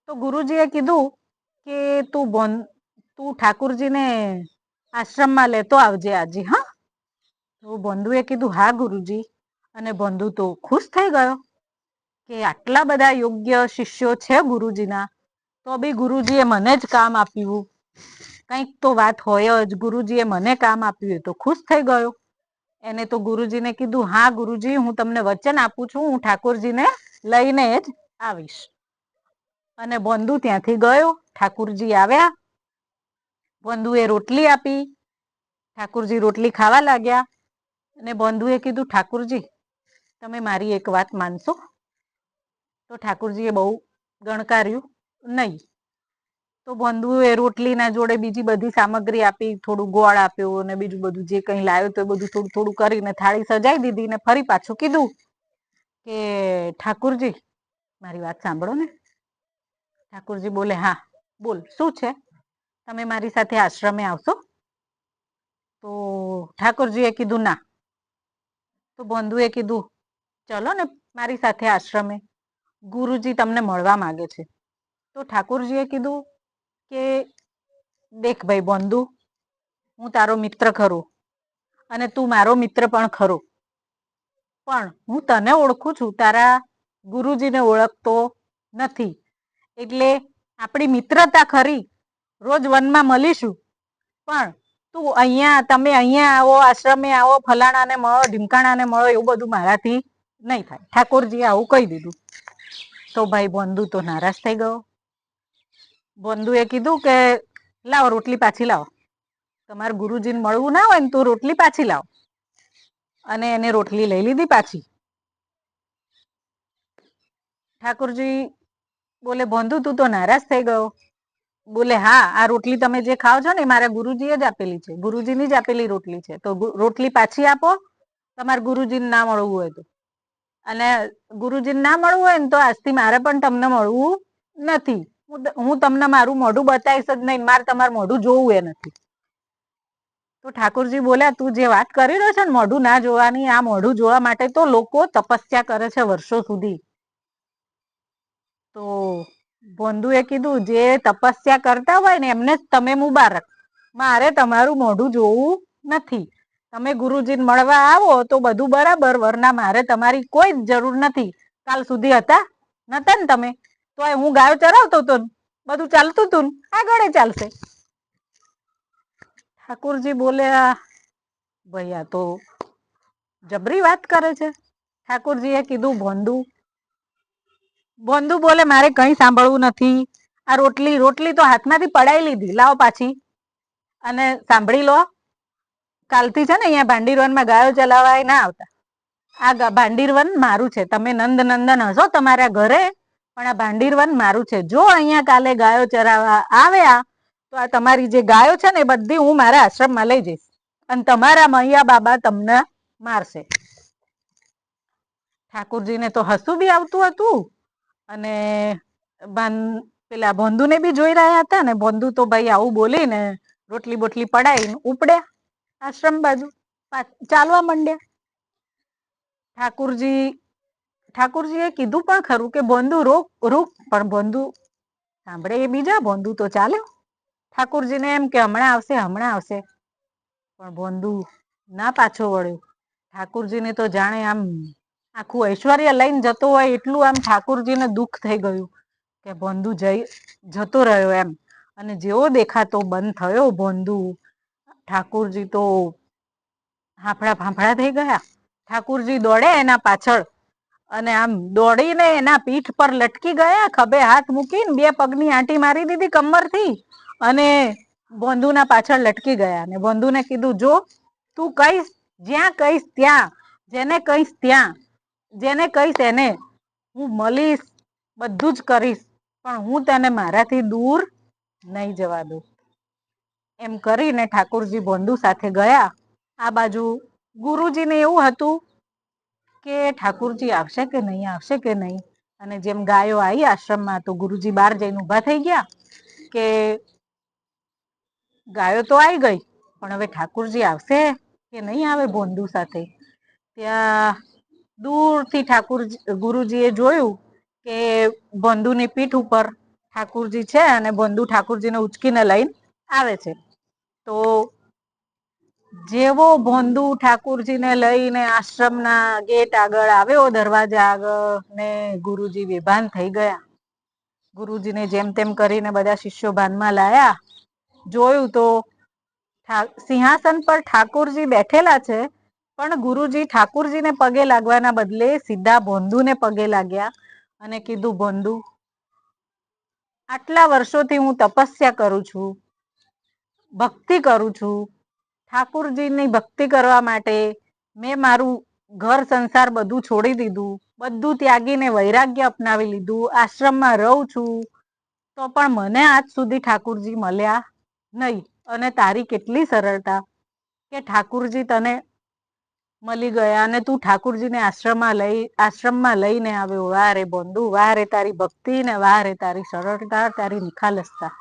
તો ગુરુજીએ કીધું કે તું ઠાકુરજીને આશ્રમમાં લેતો આવજે આજે, હા. તો બંધુએ કીધું હા ગુરુજી, અને બંધુ તો ખુશ થઈ ગયો કે આટલા બધા યોગ્ય શિષ્યો છે ગુરુજીના, તો બી ગુરુજીએ મને જ કામ આપ્યું, કંઈક તો વાત હોય જ, ગુરુજીએ મને કામ આપ્યું, તો ખુશ થઈ ગયો. એને તો ગુરુજીને કીધું હા ગુરુજી, હું તમને વચન આપું છું, હું ઠાકોરજીને લઈને જ આવીશ. અને બંધુ ત્યાંથી ગયો. ઠાકુરજી આવ્યા, બંધુએ રોટલી આપી, ઠાકુરજી રોટલી ખાવા લાગ્યા. અને બંધુએ કીધું ઠાકુરજી, તમે મારી એક વાત માનશો? તો ઠાકુરજીએ બહુ ગણકાર્યું નહીં. તો બંધુએ રોટલીના જોડે બીજી બધી સામગ્રી આપી, થોડું ગોળ આપ્યો અને બીજું બધું જે કંઈ લાવ્યો તો એ બધું થોડું થોડું કરીને થાળી સજાઈ દીધી ને ફરી પાછું કીધું કે ઠાકુરજી મારી વાત સાંભળો ને. ઠાકુરજી બોલે હા બોલ, શું છે? તમે મારી સાથે આશ્રમે આવશો? તો ઠાકુરજીએ કીધું ના. તો બંધુએ કીધું ચલો ને મારી સાથે આશ્રમે, ગુરુજી તમને મળવા માંગે છે. તો ઠાકુરજીએ કીધું કે દેખ ભાઈ બંધુ, હું તારો મિત્ર ખરો અને તું મારો મિત્ર પણ ખરો, પણ હું તને ઓળખું છું, તારા ગુરુજીને ઓળખતો નથી. એટલે આપણી મિત્રતા ખરી, રોજ વનમાં મળીશું, પણ તું તમે અહીંયા આવો, આશ્રમે આવો, ફલાણાને મળો, ઢીમકાણાને મળો, એવું બધું મારાથી નહીં થાય. ઠાકોરજીએ આવું કહી દીધું. તો ભાઈ બંધુ તો નારાજ થઈ ગયો. બંધુએ કીધું કે લાવો રોટલી પાછી લાવો, તમારે ગુરુજીને મળવું ના હોય ને તો રોટલી પાછી લાવો. અને એને રોટલી લઈ લીધી પાછી. ઠાકોરજી બોલે બંધુ તું તો નારાજ થઈ ગયો. બોલે હા, આ રોટલી તમે જે ખાવ છો ને મારા ગુરુજીએ જ આપેલી છે, ગુરુજીની જ આપેલી રોટલી છે, તો રોટલી પાછી આપો તમારે ગુરુજીને ના મળવું હોય તો. અને ગુરુજીને ના મળવું હોય ને તો આજથી મારે પણ તમને મળવું નથી. હું તમને મારું મોઢું બતાવીશ જ નહીં, મારે તમારું મોઢું જોવું એ નથી. તો ઠાકોરજી બોલ્યા તું જે વાત કરી રહ્યો છે ને મોઢું ના જોવાની, આ મોઢું જોવા માટે તો લોકો તપસ્યા કરે છે વર્ષો સુધી. તો બંધુએ કીધું જે તપસ્યા કરતા હોય ને એમને જ તમે મુબારક, મારે તમારું મોઢું જોવું નથી. તમે ગુરુજીને મળવા આવો તો બધું બરાબર, વરના મારે તમારી કોઈ જ જરૂર નથી. કાલ સુધી હતા નતા ને તમે, તો હું ગાયો ચરાવતો હતો, બધું ચાલતું હતું, આગળ ચાલશે. ઠાકોરજી બોલ્યા ભાઈ આ તો જબરી વાત કરે છે. ઠાકોરજીએ કીધું બંધુ બોલે મારે કંઈ સાંભળવું નથી. આ રોટલી તો હાથમાંથી પડાઈ લીધી, લાવો પાછી. અને સાંભળી લો, કાલથી છે ને અહીંયા ભાંડીરોનમાં ગાયો ચલાવાય ના આવતા. આ ભાંડીરવન મારું છે, તમે નંદ નંદન હશો તમારા ઘરે, પણ આ ભાંડીરવન મારું છે. જો અહીંયા કાલે ગાયો ચરાવવા આવ્યા તો આ તમારી જે ગાયો છે ને એ બધી હું મારા આશ્રમમાં લઈ જઈશ, અને તમારા મૈયા બાબા તમને મારશે. ઠાકોરજીને તો હસવું બી આવતું હતું, અને પેલા બંધુને બી જોઈ રહ્યા હતા ને. બંધુ તો ભાઈ આવું બોલી ને રોટલી બોટલી પડાઈને ઉપડ્યા આશ્રમ બાજુ, ચાલવા માંડ્યા. ઠાકુરજીએ કીધું પણ ખરું કે બંધુ રૂક, પણ બંધુ સાંભળે એ બીજા, બંધુ તો ચાલ્યો. ઠાકુરજીને એમ કે હમણાં આવશે હમણાં આવશે, પણ બંધુ ના પાછો વળ્યો. ઠાકુરજીને તો જાણે આમ આખું ઐશ્વર્ય લઈને જતો હોય એટલું આમ ઠાકુરજીને દુઃખ થઈ ગયું કે બંધુ જતો રહ્યો એમ. અને જેવો દેખાતો બંધ થયો બંધુ, ઠાકુરજી તો હાંફળા ફાંફળા થઈ ગયા. ઠાકુરજી દોડે એના પાછળ, અને આમ દોડીને એના પીઠ પર લટકી ગયા, ખભે હાથ મૂકીને બે પગની આંટી મારી દીધી કમરથી, અને બંધુના પાછળ લટકી ગયા. અને બંધુને કીધું જો તું કહીશ જ્યાં કહીશ ત્યાં, જેને કહીશ ત્યાં, જેને કહીશ એને હું મળીશ, બધું જ કરીશ, પણ હું તને મારાથી દૂર નહીં જવા દઉં. એમ કરીને ઠાકોરજી બંધુ સાથે ગયા. આ બાજુ ગુરુજીને એવું હતું કે ઠાકુરજી આવશે કે નહીં, આવશે કે નહીં. અને જેમ ગાયો આવી આશ્રમમાં તો ગુરુજી બહાર જઈને ઉભા થઈ ગયા કે ગાયો તો આવી ગઈ, પણ હવે ઠાકુરજી આવશે કે નહીં આવે બંધુ સાથે. ત્યાં દૂરથી ગુરુજીએ જોયું કે બંધુની પીઠ ઉપર ઠાકુરજી છે અને બંધુ ઠાકુરજીને ઉચકીને લઈને આવે છે. તો જેવો ભોંદુ ઠાકુરજીને લઈને આશ્રમના ગેટ આગળ આવ્યો, દરવાજા આગળ, ને ગુરુજી બેભાન થઈ ગયા. ગુરુજીને જેમ તેમ કરીને બધા શિષ્યો ભાનમાં લાયા. જોયું તો સિંહાસન પર ઠાકુરજી બેઠેલા છે, પણ ગુરુજી ઠાકુરજીને પગે લાગવાના બદલે સીધા ભોંદુને પગે લાગ્યા અને કીધું, ભોંદુ, આટલા વર્ષોથી હું તપસ્યા કરું છું, ભક્તિ કરું છું. ઠાકુરજીની ભક્તિ કરવા માટે મેં મારું ઘર સંસાર બધું છોડી દીધું, બધું ત્યાગીને વૈરાગ્ય અપનાવી લીધું, આશ્રમમાં રહું છું, તો પણ મને આજ સુધી ઠાકુરજી મળ્યા નહીં. અને તારી કેટલી સરળતા કે ઠાકુરજી તને મળી ગયા અને તું ઠાકુરજીને આશ્રમમાં લઈને આવ્યો. વાહ રે બંધુ, વાહ રે તારી ભક્તિ, ને વાહ રે તારી સરળતા, તારી નિખાલસતા.